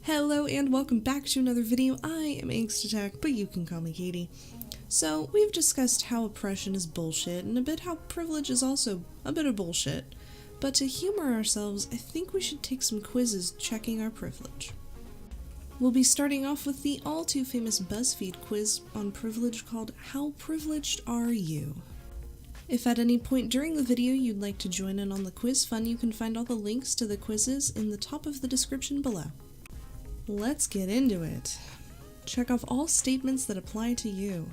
Hello and welcome back to another video. I am Angst, but you can call me Katie. So, we've discussed how oppression is bullshit and a bit how privilege is also a bit of bullshit. But to humor ourselves, I think we should take some quizzes checking our privilege. We'll be starting off with the all too famous BuzzFeed quiz on privilege called How Privileged Are You? If at any point during the video you'd like to join in on the quiz fun, you can find all the links to the quizzes in the top of the description below. Let's get into it. Check off all statements that apply to you.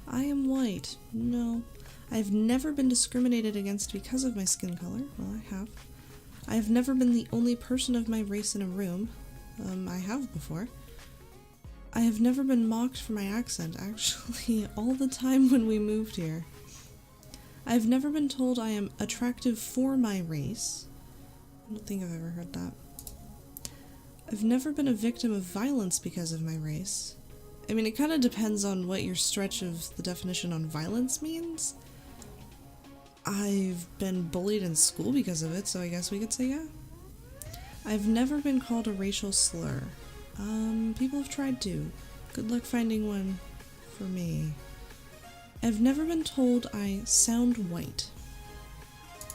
I am white. No. I've never been discriminated against because of my skin color. Well, I have. I have never been the only person of my race in a room. I have before. I have never been mocked for my accent, actually, all the time when we moved here. I've never been told I am attractive for my race. I don't think I've ever heard that. I've never been a victim of violence because of my race. I mean, it kind of depends on what your stretch of the definition on violence means. I've been bullied in school because of it, so I guess we could say yeah. I've never been called a racial slur. People have tried to. Good luck finding one for me. I've never been told I sound white.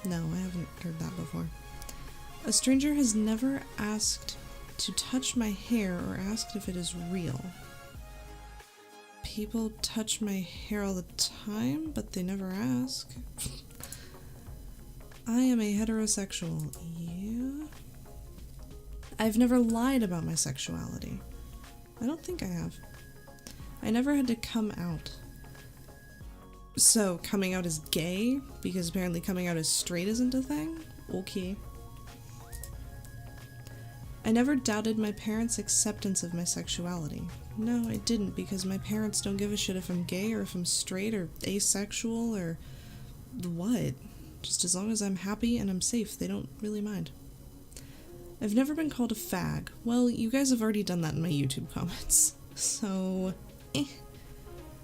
No, I haven't heard that before. A stranger has never asked to touch my hair or asked if it is real. People touch my hair all the time, but they never ask. I am a heterosexual. Yeah. I've never lied about my sexuality. I don't think I have. I never had to come out. So, coming out as gay? Because apparently coming out as straight isn't a thing? Okay. I never doubted my parents' acceptance of my sexuality. No, I didn't, because my parents don't give a shit if I'm gay or if I'm straight or asexual or what. Just as long as I'm happy and I'm safe, they don't really mind. I've never been called a fag. Well, you guys have already done that in my YouTube comments. So,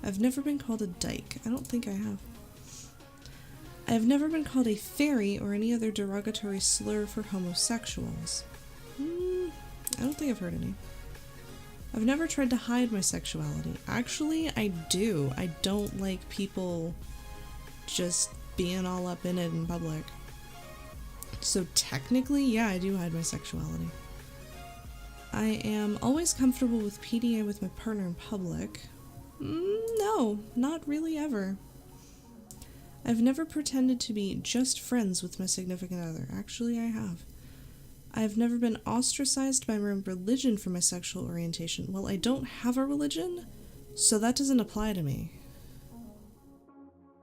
I've never been called a dyke. I don't think I have. I've never been called a fairy or any other derogatory slur for homosexuals. I don't think I've heard any. I've never tried to hide my sexuality. Actually, I do. I don't like people just being all up in it in public. So technically, yeah, I do hide my sexuality. I am always comfortable with PDA with my partner in public. No, not really ever. I've never pretended to be just friends with my significant other. Actually, I have. I've never been ostracized by my religion for my sexual orientation. Well, I don't have a religion, so that doesn't apply to me.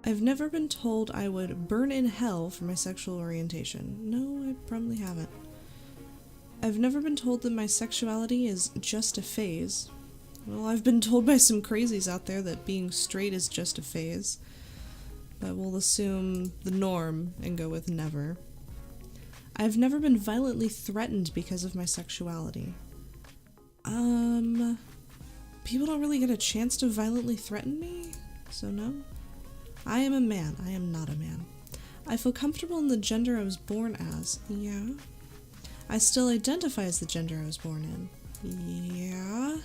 I've never been told I would burn in hell for my sexual orientation. No, I probably haven't. I've never been told that my sexuality is just a phase. Well, I've been told by some crazies out there that being straight is just a phase, but we'll assume the norm and go with never. I've never been violently threatened because of my sexuality. People don't really get a chance to violently threaten me, so no. I am a man. I am not a man. I feel comfortable in the gender I was born as. Yeah. I still identify as the gender I was born in. Yeah.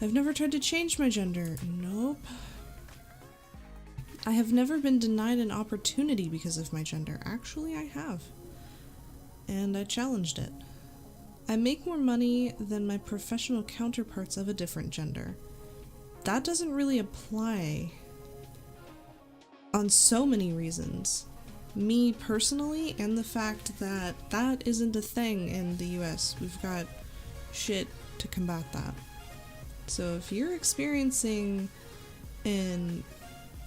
I've never tried to change my gender. Nope. I have never been denied an opportunity because of my gender. Actually, I have. And I challenged it. I make more money than my professional counterparts of a different gender. That doesn't really apply on so many reasons. Me personally, and the fact that that isn't a thing in the US. We've got shit to combat that. So if you're experiencing an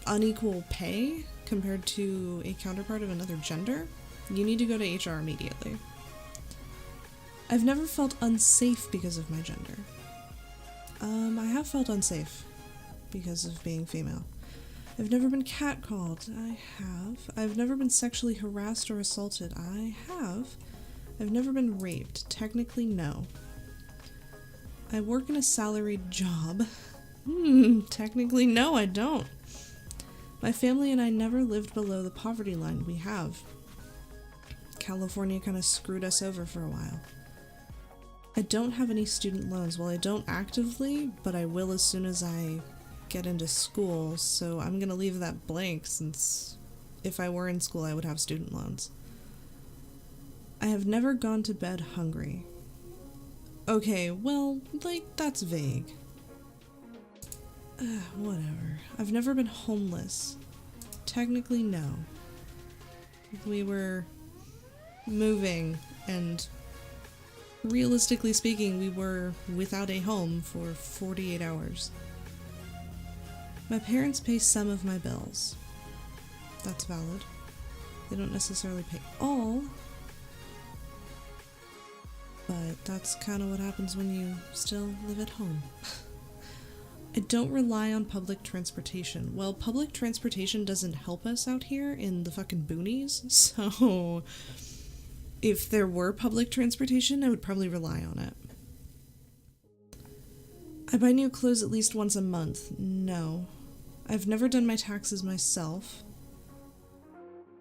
unequal pay compared to a counterpart of another gender, you need to go to HR immediately. I've never felt unsafe because of my gender. I have felt unsafe because of being female. I've never been catcalled. I have. I've never been sexually harassed or assaulted. I have. I've never been raped. Technically, no. I work in a salaried job. Technically, no, I don't. My family and I never lived below the poverty line. We have. California kind of screwed us over for a while. I don't have any student loans. Well, I don't actively, but I will as soon as I get into school, so I'm gonna leave that blank since if I were in school I would have student loans. I have never gone to bed hungry. Okay, well, like, that's vague. Whatever. I've never been homeless. Technically, no. We were moving, and realistically speaking, we were without a home for 48 hours. My parents pay some of my bills. That's valid. They don't necessarily pay all, but that's kind of what happens when you still live at home. I don't rely on public transportation. Well, public transportation doesn't help us out here in the fucking boonies, so if there were public transportation, I would probably rely on it. I buy new clothes at least once a month. No. I've never done my taxes myself.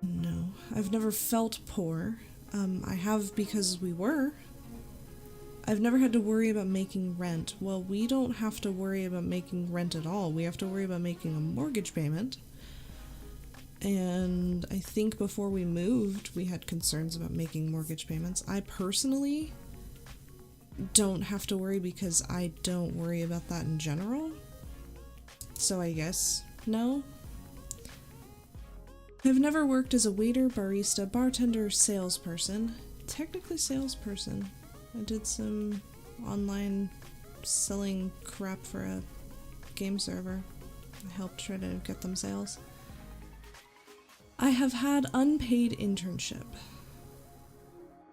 No. I've never felt poor. I have because we were. I've never had to worry about making rent. Well, we don't have to worry about making rent at all. We have to worry about making a mortgage payment. And I think before we moved, we had concerns about making mortgage payments. I personally don't have to worry because I don't worry about that in general. So I guess no. I've never worked as a waiter, barista, bartender, salesperson. Technically salesperson. I did some online selling crap for a game server. I helped try to get them sales. I have had unpaid internship.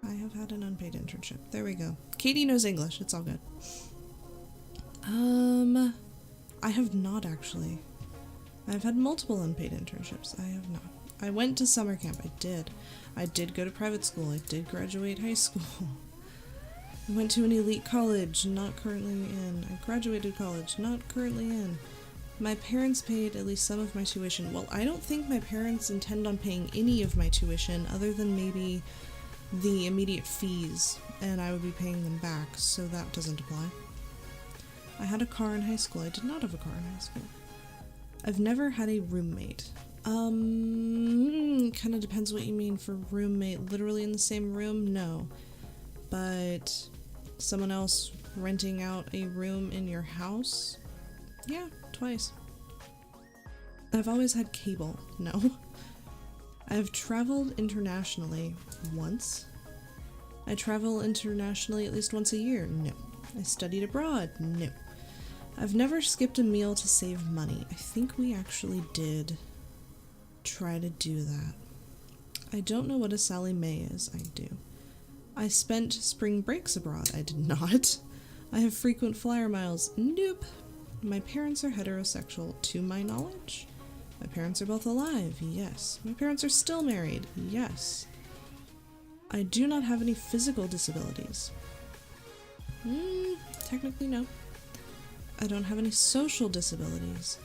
I have had an unpaid internship. There we go. Katie knows English. It's all good. I have not actually. I've had multiple unpaid internships. I have not. I went to summer camp. I did. I did go to private school. I did graduate high school. I went to an elite college, not currently in. I graduated college, not currently in. My parents paid at least some of my tuition. Well, I don't think my parents intend on paying any of my tuition other than maybe the immediate fees, and I would be paying them back, so that doesn't apply. I had a car in high school. I did not have a car in high school. I've never had a roommate. Kind of depends what you mean for roommate. Literally in the same room? No. But someone else renting out a room in your house? Yeah, twice. I've always had cable. No. I've traveled internationally once. I travel internationally at least once a year. No. I studied abroad. No. I've never skipped a meal to save money. I think we actually did try to do that. I don't know what a Sally Mae is. I do. I spent spring breaks abroad. I did not. I have frequent flyer miles. Nope. My parents are heterosexual, to my knowledge. My parents are both alive. Yes. My parents are still married. Yes. I do not have any physical disabilities. Technically no. I don't have any social disabilities.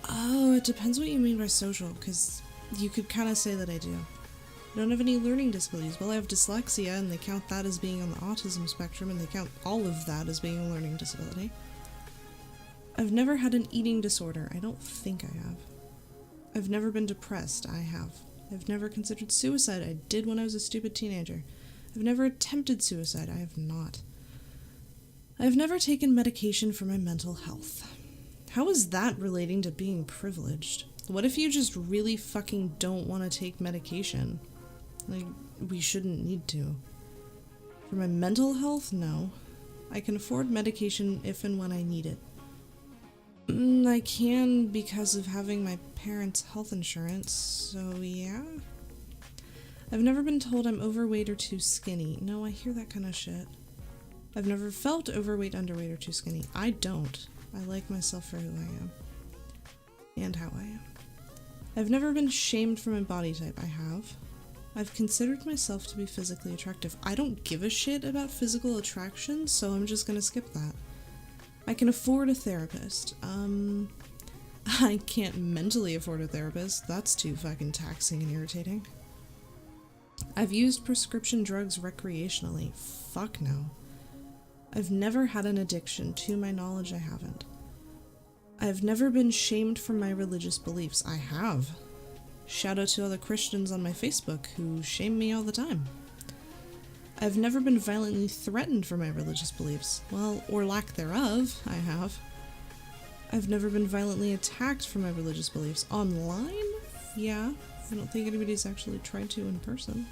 Oh, it depends what you mean by social, because you could kind of say that I do. I don't have any learning disabilities. Well, I have dyslexia, and they count that as being on the autism spectrum, and they count all of that as being a learning disability. I've never had an eating disorder. I don't think I have. I've never been depressed. I have. I've never considered suicide. I did when I was a stupid teenager. I've never attempted suicide. I have not. I've never taken medication for my mental health. How is that relating to being privileged? What if you just really fucking don't want to take medication? Like, we shouldn't need to. For my mental health, no. I can afford medication if and when I need it. I can because of having my parents' health insurance, so yeah. I've never been told I'm overweight or too skinny. No, I hear that kind of shit. I've never felt overweight, underweight, or too skinny. I don't. I like myself for who I am. And how I am. I've never been shamed for my body type. I have. I've considered myself to be physically attractive. I don't give a shit about physical attraction, so I'm just gonna skip that. I can afford a therapist. I can't mentally afford a therapist. That's too fucking taxing and irritating. I've used prescription drugs recreationally. Fuck no. I've never had an addiction. To my knowledge, I haven't. I've never been shamed for my religious beliefs. I have. Shout out to other Christians on my Facebook who shame me all the time. I've never been violently threatened for my religious beliefs. Well, or lack thereof, I have. I've never been violently attacked for my religious beliefs. Online? Yeah. I don't think anybody's actually tried to in person.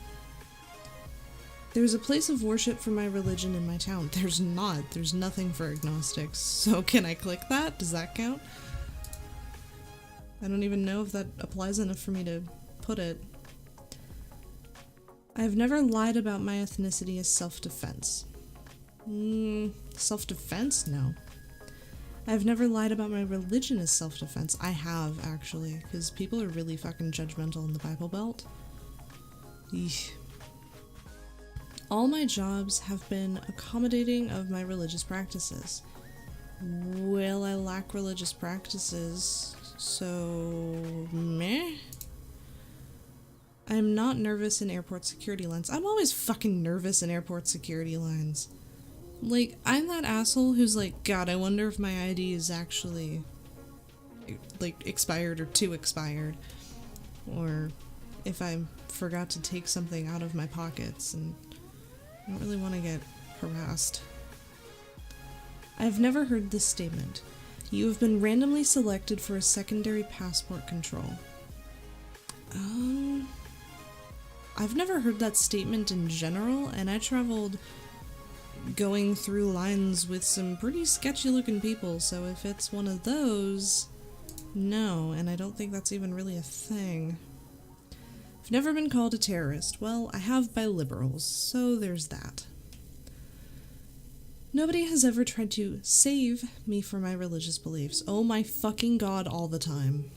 There's a place of worship for my religion in my town. There's not. There's nothing for agnostics. So can I click that? Does that count? I don't even know if that applies enough for me to put it. I've never lied about my ethnicity as self-defense. Self-defense? No. I've never lied about my religion as self-defense. I have, actually, because people are really fucking judgmental in the Bible Belt. Eesh. All my jobs have been accommodating of my religious practices. Well, I lack religious practices, so meh. I'm not nervous in airport security lines. I'm always fucking nervous in airport security lines. Like, I'm that asshole who's like, God, I wonder if my ID is actually, like, expired or too expired. Or if I forgot to take something out of my pockets, and I don't really want to get harassed. I've never heard this statement. You have been randomly selected for a secondary passport control. I've never heard that statement in general, and I traveled going through lines with some pretty sketchy looking people, so if it's one of those, no, and I don't think that's even really a thing. I've never been called a terrorist. Well, I have by liberals, so there's that. Nobody has ever tried to save me for my religious beliefs. Oh my fucking god, all the time.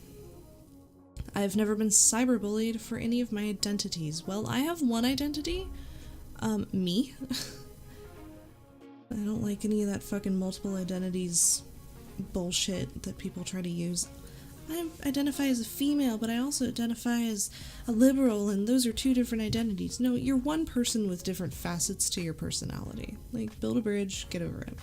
I've never been cyberbullied for any of my identities. Well, I have one identity. Me. I don't like any of that fucking multiple identities bullshit that people try to use. I identify as a female, but I also identify as a liberal, and those are two different identities. No, you're one person with different facets to your personality. Like, build a bridge, get over it.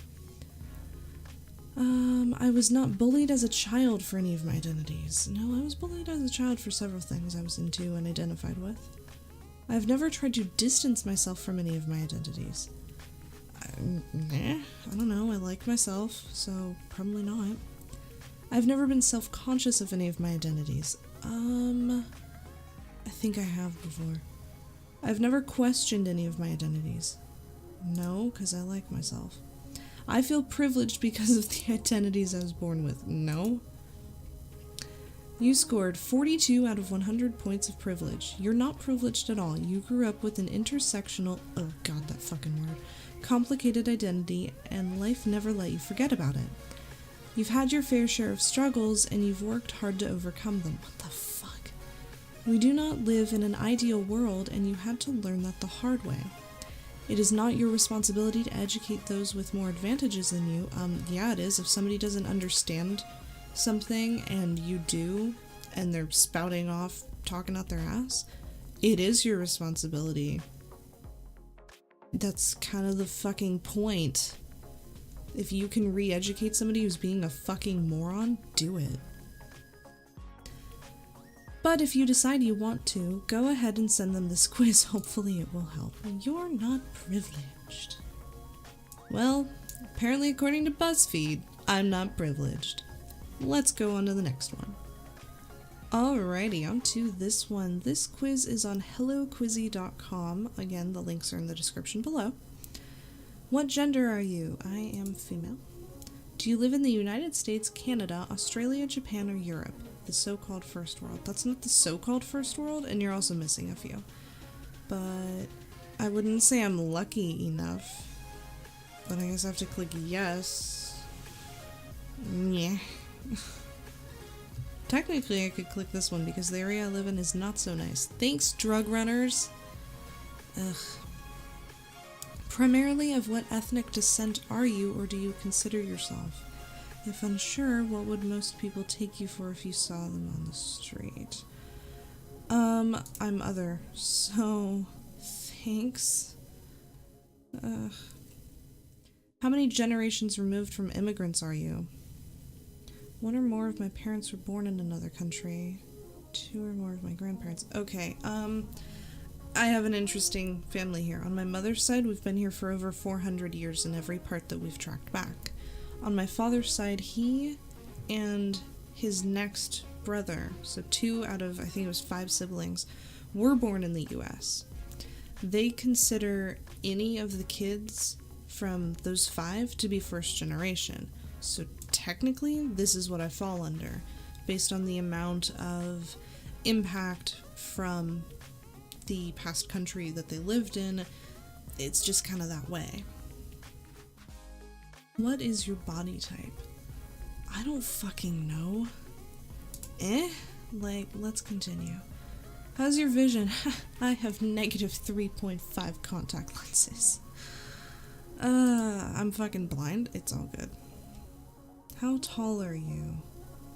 I was not bullied as a child for any of my identities. No, I was bullied as a child for several things I was into and identified with. I've never tried to distance myself from any of my identities. I don't know, I like myself, so probably not. I've never been self-conscious of any of my identities. I think I have before. I've never questioned any of my identities. No, because I like myself. I feel privileged because of the identities I was born with. No. You scored 42 out of 100 points of privilege. You're not privileged at all. You grew up with an intersectional, oh god, that fucking word, complicated identity, and life never let you forget about it. You've had your fair share of struggles, and you've worked hard to overcome them. What the fuck? We do not live in an ideal world, and you had to learn that the hard way. It is not your responsibility to educate those with more advantages than you. Yeah, it is. If somebody doesn't understand something and you do, and they're spouting off, talking out their ass, it is your responsibility. That's kind of the fucking point. If you can re-educate somebody who's being a fucking moron, do it. But if you decide you want to, go ahead and send them this quiz. Hopefully it will help. You're not privileged. Well, apparently according to BuzzFeed, I'm not privileged. Let's go on to the next one. Alrighty, on to this one. This quiz is on helloquizzy.com. Again, the links are in the description below. What gender are you? I am female. Do you live in the United States, Canada, Australia, Japan, or Europe? The so-called first world. That's not the so-called first world, and you're also missing a few. But I wouldn't say I'm lucky enough. But I guess I have to click yes. Yeah. Technically, I could click this one because the area I live in is not so nice. Thanks, drug runners. Ugh. Primarily, of what ethnic descent are you, or do you consider yourself? If unsure, what would most people take you for if you saw them on the street? I'm other, so thanks. How many generations removed from immigrants are you? One or more of my parents were born in another country. Two or more of my grandparents. Okay, I have an interesting family here. On my mother's side, we've been here for over 400 years in every part that we've tracked back. On my father's side, he and his next brother, so 2 out of, I think it was 5 siblings, were born in the US. They consider any of the kids from those 5 to be first generation. So technically, this is what I fall under, based on the amount of impact from the past country that they lived in. It's just kind of that way. What is your body type? I don't fucking know. Let's continue. How's your vision? I have negative 3.5 contact lenses. I'm fucking blind. It's all good. How tall are you?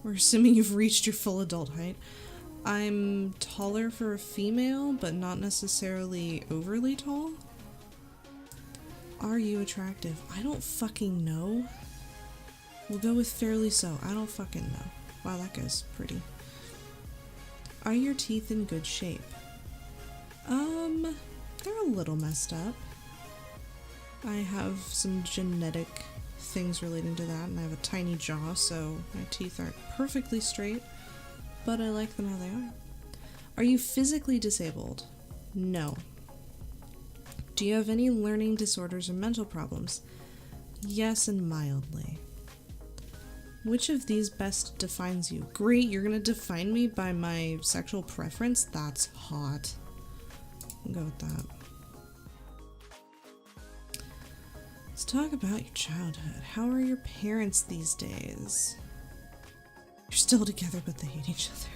We're assuming you've reached your full adult height. I'm taller for a female, but not necessarily overly tall. Are you attractive? I don't fucking know. We'll go with fairly so. I don't fucking know. Wow, that guy's pretty. Are your teeth in good shape? They're a little messed up. I have some genetic things relating to that, and I have a tiny jaw, so my teeth aren't perfectly straight, but I like them how they are. Are you physically disabled? No. Do you have any learning disorders or mental problems? Yes, and mildly. Which of these best defines you? Great, you're gonna define me by my sexual preference? That's hot. I'll go with that. Let's talk about your childhood. How are your parents these days? You're still together, but they hate each other.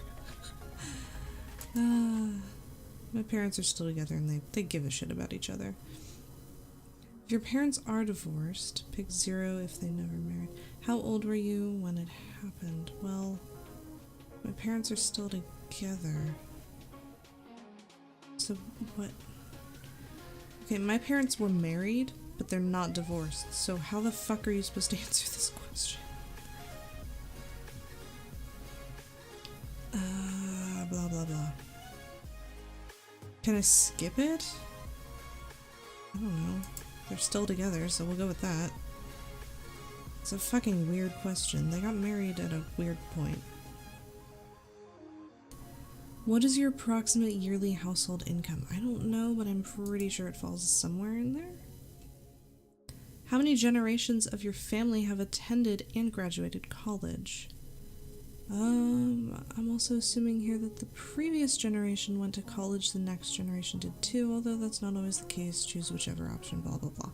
My parents are still together and they give a shit about each other. If your parents are divorced, pick 0 if they never married. How old were you when it happened? Well, my parents are still together. So what? Okay, my parents were married, but they're not divorced. So how the fuck are you supposed to answer this question? Blah blah blah. Can I skip it? I don't know. They're still together, so we'll go with that. It's a fucking weird question. They got married at a weird point. What is your approximate yearly household income? I don't know, but I'm pretty sure it falls somewhere in there. How many generations of your family have attended and graduated college? I'm also assuming here that the previous generation went to college, the next generation did too, although that's not always the case. Choose whichever option, blah blah blah.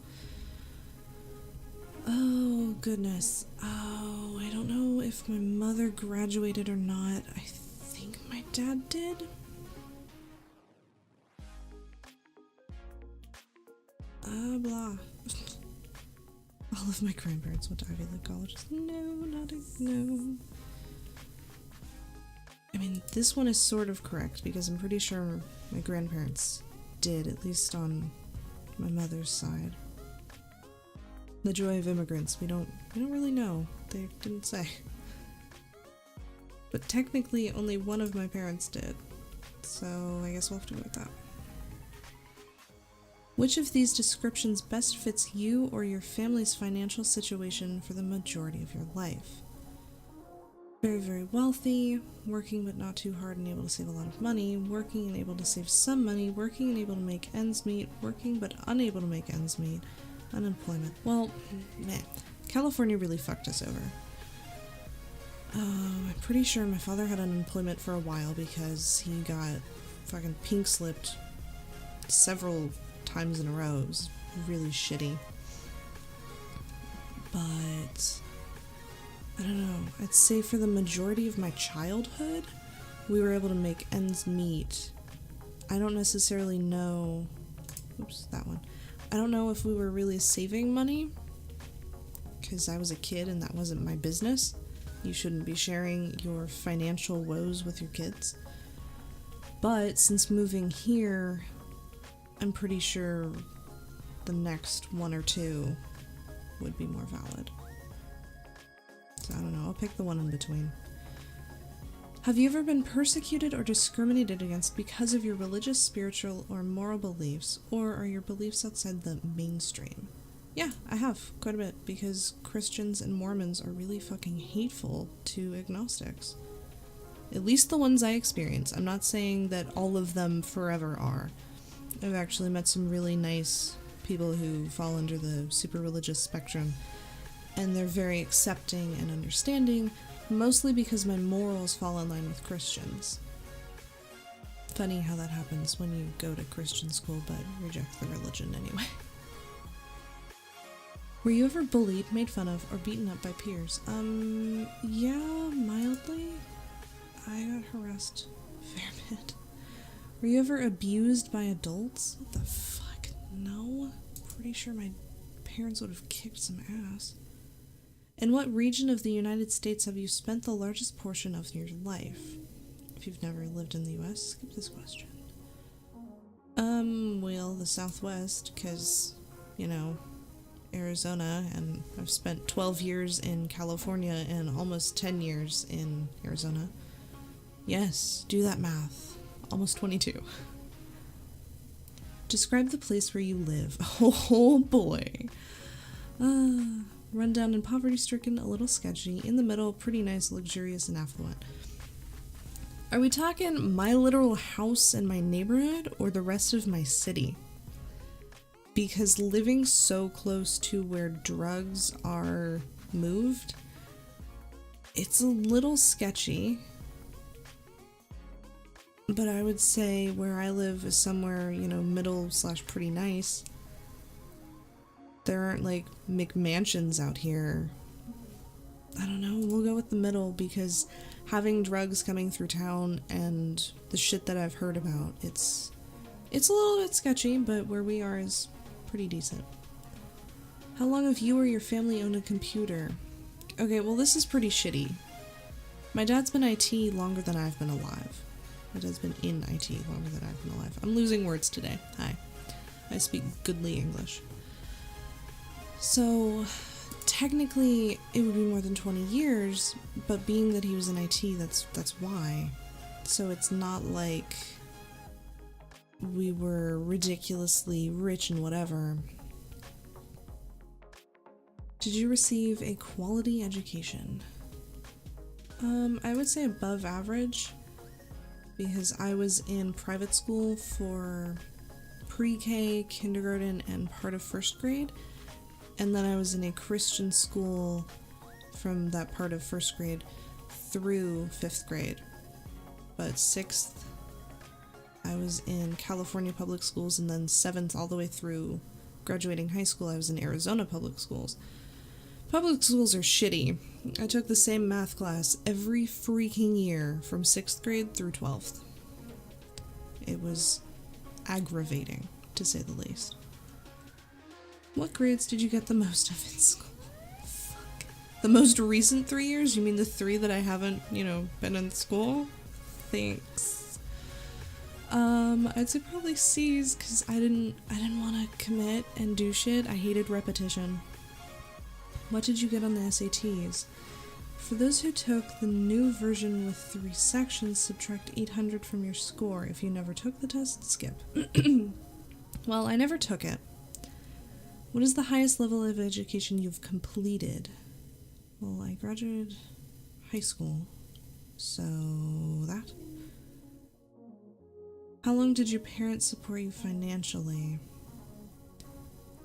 Oh, goodness. Oh, I don't know if my mother graduated or not. I think my dad did. Blah. All of my grandparents went to Ivy League colleges. No. I mean, this one is sort of correct because I'm pretty sure my grandparents did, at least on my mother's side. The joy of immigrants, we don't really know. They didn't say. But technically only one of my parents did. So I guess we'll have to go with that. Which of these descriptions best fits you or your family's financial situation for the majority of your life? Very, very wealthy, working but not too hard and able to save a lot of money, working and able to save some money, working and able to make ends meet, working but unable to make ends meet, unemployment. Well, man, California really fucked us over. I'm pretty sure my father had unemployment for a while because he got fucking pink slipped several times in a row. It was really shitty. But I don't know, I'd say for the majority of my childhood, we were able to make ends meet. I don't necessarily know, I don't know if we were really saving money, because I was a kid and that wasn't my business. You shouldn't be sharing your financial woes with your kids. But since moving here, I'm pretty sure the next 1 or 2 would be more valid. So I don't know, I'll pick the one in between. Have you ever been persecuted or discriminated against because of your religious, spiritual, or moral beliefs, or are your beliefs outside the mainstream? Yeah, I have, quite a bit, because Christians and Mormons are really fucking hateful to agnostics. At least the ones I experience. I'm not saying that all of them forever are. I've actually met some really nice people who fall under the super religious spectrum, and they're very accepting and understanding, mostly because my morals fall in line with Christians. Funny how that happens when you go to Christian school but reject the religion anyway. Were you ever bullied, made fun of, or beaten up by peers? Yeah, mildly. I got harassed a fair bit. Were you ever abused by adults? What the fuck? No. Pretty sure my parents would have kicked some ass. In what region of the United States have you spent the largest portion of your life? If you've never lived in the US, skip this question. Well, the Southwest, because, you know, Arizona, and I've spent 12 years in California and almost 10 years in Arizona. Yes, do that math. Almost 22. Describe the place where you live. Oh boy. Run down and poverty-stricken, a little sketchy, in the middle, pretty nice, luxurious, and affluent. Are we talking my literal house and my neighborhood, or the rest of my city? Because living so close to where drugs are moved, it's a little sketchy. But I would say where I live is somewhere, you know, middle/pretty nice. There aren't, like, McMansions out here. I don't know, we'll go with the middle, because having drugs coming through town and the shit that I've heard about, it's a little bit sketchy, but where we are is pretty decent. How long have you or your family owned a computer? Okay, well, this is pretty shitty. My dad's been IT longer than I've been alive. My dad's been in IT longer than I've been alive. I'm losing words today. Hi. I speak goodly English. So, technically, it would be more than 20 years, but being that he was in IT, that's why. So it's not like we were ridiculously rich and whatever. Did you receive a quality education? I would say above average, because I was in private school for pre-K, kindergarten, and part of first grade. And then I was in a Christian school from that part of first grade through 5th grade. But 6th, I was in California public schools, and then 7th all the way through graduating high school, I was in Arizona public schools. Public schools are shitty. I took the same math class every freaking year from 6th grade through 12th. It was aggravating, to say the least. What grades did you get the most of in school? Fuck. The most recent 3 years? You mean the 3 that I haven't, been in school? Thanks. I'd say probably C's, because I didn't want to commit and do shit. I hated repetition. What did you get on the SATs? For those who took the new version with 3 sections, subtract 800 from your score. If you never took the test, skip. Well, I never took it. What is the highest level of education you've completed? Well, I graduated high school, so that. How long did your parents support you financially?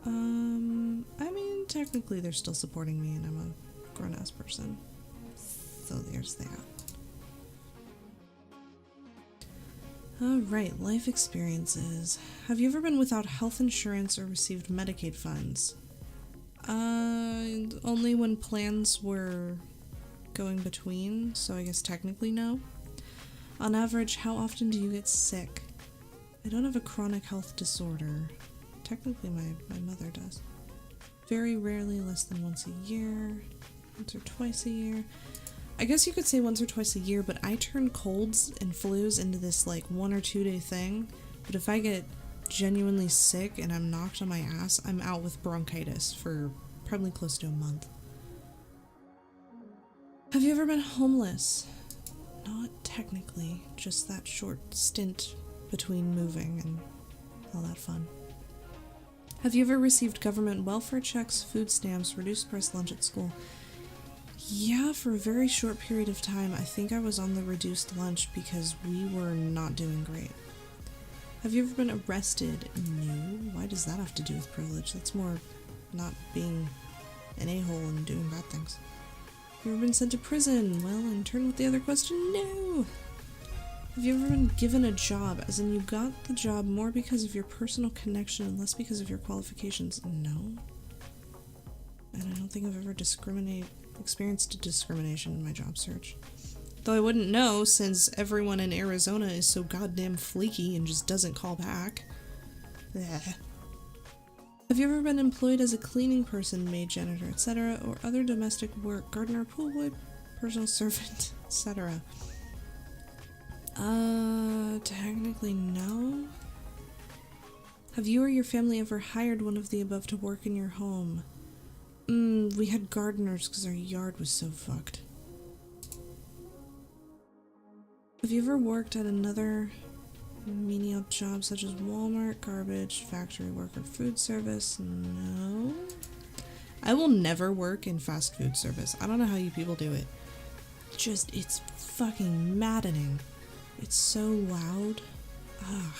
I mean, technically they're still supporting me, and I'm a grown-ass person. So there's that. Alright, life experiences. Have you ever been without health insurance or received Medicaid funds? Only when plans were going between, so I guess technically no. On average, how often do you get sick? I don't have a chronic health disorder. Technically my mother does. Very rarely, less than once a year. Once or twice a year. I guess you could say once or twice a year, but I turn colds and flus into this 1 or 2 day thing. But if I get genuinely sick and I'm knocked on my ass, I'm out with bronchitis for probably close to a month. Have you ever been homeless? Not technically, just that short stint between moving and all that fun. Have you ever received government welfare checks, food stamps, reduced price lunch at school? Yeah, for a very short period of time. I think I was on the reduced lunch because we were not doing great. Have you ever been arrested? No. Why does that have to do with privilege? That's more not being an a-hole and doing bad things. Have you ever been sent to prison? Well, in turn with the other question, no. Have you ever been given a job, as in you got the job more because of your personal connection and less because of your qualifications? No. And I don't think I've ever experienced discrimination in my job search. Though I wouldn't know, since everyone in Arizona is so goddamn flaky and just doesn't call back. Blech. Have you ever been employed as a cleaning person, maid, janitor, etc., or other domestic work, gardener, pool boy, personal servant, etc.? Technically no. Have you or your family ever hired one of the above to work in your home? We had gardeners because our yard was so fucked. Have you ever worked at another menial job such as Walmart, garbage, factory work, or food service? No. I will never work in fast food service. I don't know how you people do it. It's fucking maddening. It's so loud. Ugh.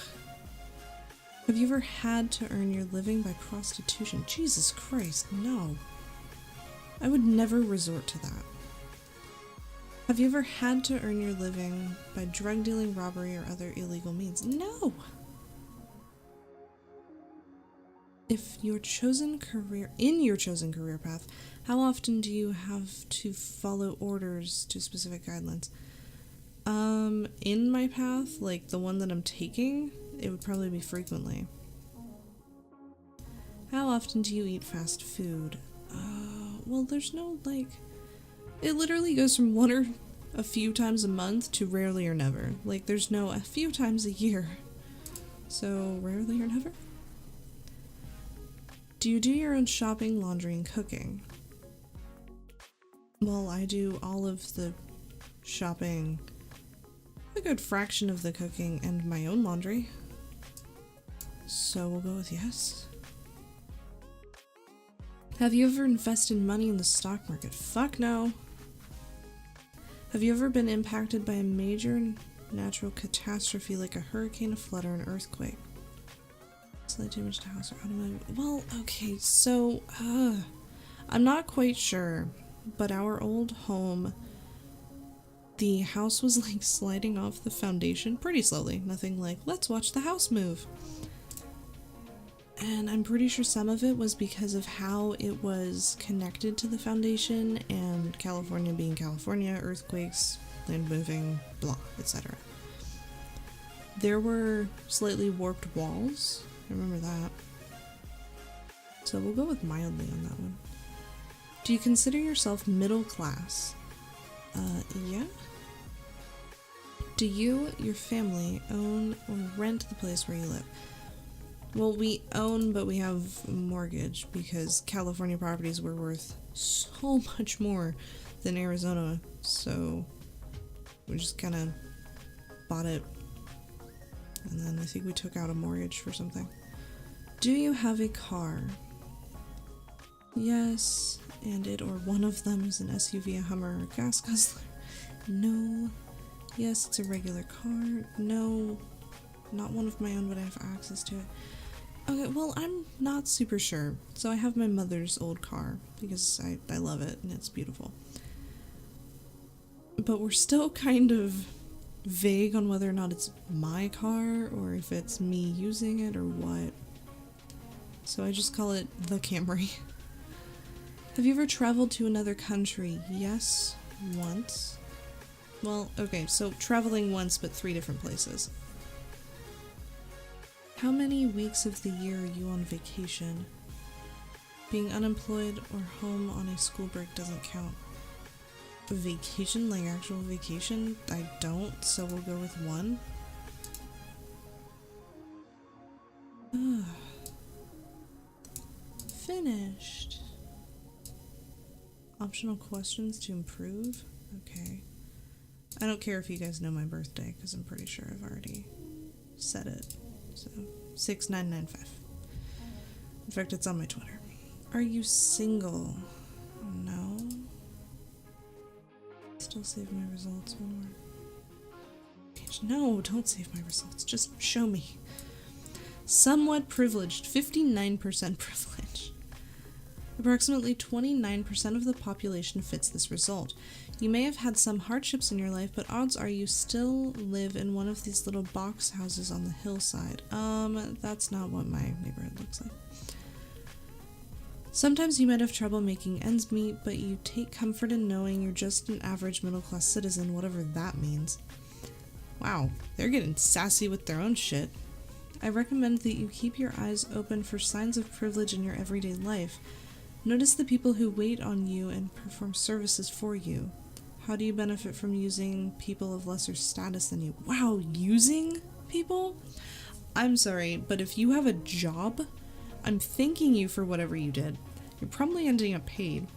Have you ever had to earn your living by prostitution? Jesus Christ, no. I would never resort to that. Have you ever had to earn your living by drug dealing, robbery, or other illegal means? No! In your chosen career path, how often do you have to follow orders to specific guidelines? In my path, like the one that I'm taking, it would probably be frequently. How often do you eat fast food? Well, there's no, it literally goes from one or a few times a month to rarely or never. There's no a few times a year. So, rarely or never? Do you do your own shopping, laundry, and cooking? Well, I do all of the shopping, a good fraction of the cooking, and my own laundry. So we'll go with yes. Have you ever invested money in the stock market? Fuck no. Have you ever been impacted by a major natural catastrophe like a hurricane, a flood, or an earthquake? Slight damage to house or automobile. Well, okay, so, I'm not quite sure, but our old home, the house was sliding off the foundation pretty slowly. Nothing like, let's watch the house move. And I'm pretty sure some of it was because of how it was connected to the foundation, and California being California, earthquakes, land moving, blah, etc. There were slightly warped walls. I remember that. So we'll go with mildly on that one. Do you consider yourself middle class? Yeah. Do you, your family, own or rent the place where you live? Well, we own, but we have a mortgage because California properties were worth so much more than Arizona, so we just kind of bought it, and then I think we took out a mortgage for something. Do you have a car? Yes, and it or one of them is an SUV, a Hummer, or a gas guzzler. No. Yes, it's a regular car. No, not one of my own, but I have access to it. Okay, well, I'm not super sure. So I have my mother's old car because I love it and it's beautiful. But we're still kind of vague on whether or not it's my car or if it's me using it or what. So I just call it the Camry. Have you ever traveled to another country? Yes, once. Well, okay, so traveling once, but 3 different places. How many weeks of the year are you on vacation? Being unemployed or home on a school break doesn't count. A vacation, like actual vacation? I don't, so we'll go with 1. Finished. Optional questions to improve? Okay. I don't care if you guys know my birthday, because I'm pretty sure I've already said it. So, 6995. In fact, it's on my Twitter. Are you single? No. Still save my results. One more. No, don't save my results. Just show me. Somewhat privileged. 59% privilege. Approximately 29% of the population fits this result. You may have had some hardships in your life, but odds are you still live in one of these little box houses on the hillside. That's not what my neighborhood looks like. Sometimes you might have trouble making ends meet, but you take comfort in knowing you're just an average middle-class citizen, whatever that means. Wow, they're getting sassy with their own shit. I recommend that you keep your eyes open for signs of privilege in your everyday life. Notice the people who wait on you and perform services for you. How do you benefit from using people of lesser status than you? Wow, using people? I'm sorry, but if you have a job, I'm thanking you for whatever you did. You're probably ending up paid.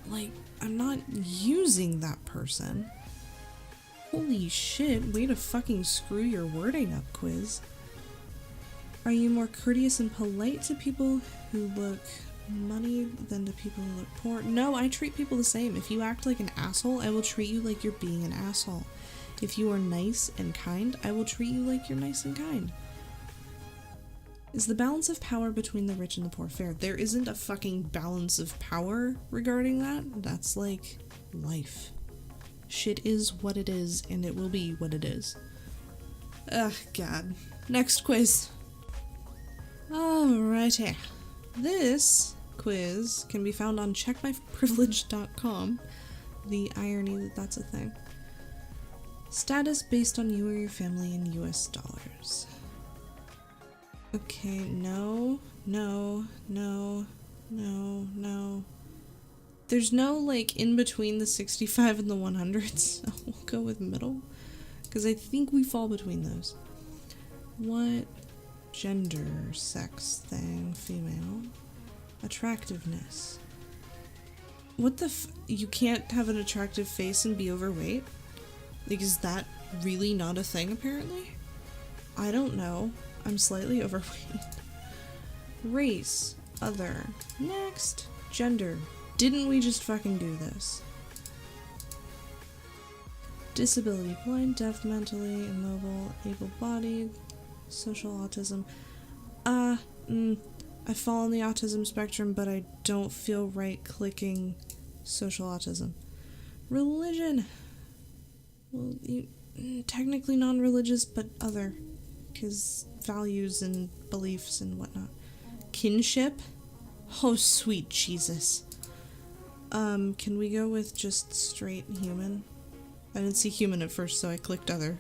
Like, I'm not using that person. Holy shit, way to fucking screw your wording up, quiz. Are you more courteous and polite to people who look moneyed than to people who look poor? No, I treat people the same. If you act like an asshole, I will treat you like you're being an asshole. If you are nice and kind, I will treat you like you're nice and kind. Is the balance of power between the rich and the poor fair? There isn't a fucking balance of power regarding that. That's like life. Shit is what it is, and it will be what it is. Ugh, God. Next quiz. Alrighty. This quiz can be found on checkmyprivilege.com. The irony that that's a thing. Status based on you or your family in US dollars. Okay, no. There's no, like, in between the 65 and the 100s, so we'll go with middle. Because I think we fall between those. What gender, sex thing, female, attractiveness. What the you can't have an attractive face and be overweight? Like, is that really not a thing, apparently? I don't know. I'm slightly overweight. Race, other. Next, gender. Didn't we just fucking do this? Disability, blind, deaf, mentally immobile, able-bodied, social autism. I fall on the autism spectrum, but I don't feel right clicking social autism. Religion. Well, technically non-religious, but other. Because values and beliefs and whatnot. Kinship? Oh, sweet Jesus. Can we go with just straight human? I didn't see human at first, so I clicked other.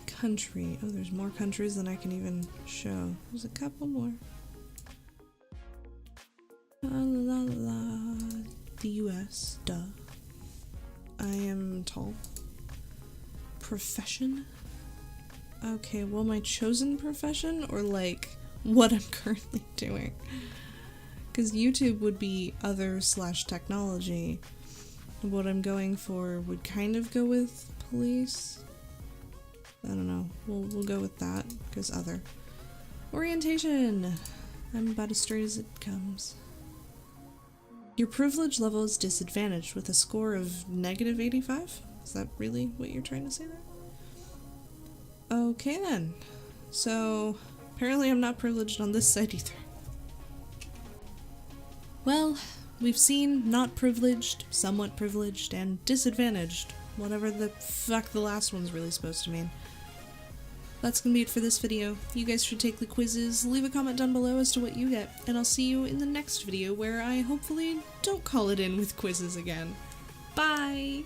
Country. Oh, there's more countries than I can even show. There's a couple more. The US, duh. I am tall. Profession? Okay, well, my chosen profession, or like what I'm currently doing? Because YouTube would be other/technology. What I'm going for would kind of go with police. I don't know. We'll go with that, because other. Orientation. I'm about as straight as it comes. Your privilege level is disadvantaged with a score of -85? Is that really what you're trying to say there? Okay then. So, apparently I'm not privileged on this side either. Well, we've seen not privileged, somewhat privileged, and disadvantaged. Whatever the fuck the last one's really supposed to mean. That's gonna be it for this video. You guys should take the quizzes, leave a comment down below as to what you get, and I'll see you in the next video where I hopefully don't call it in with quizzes again. Bye!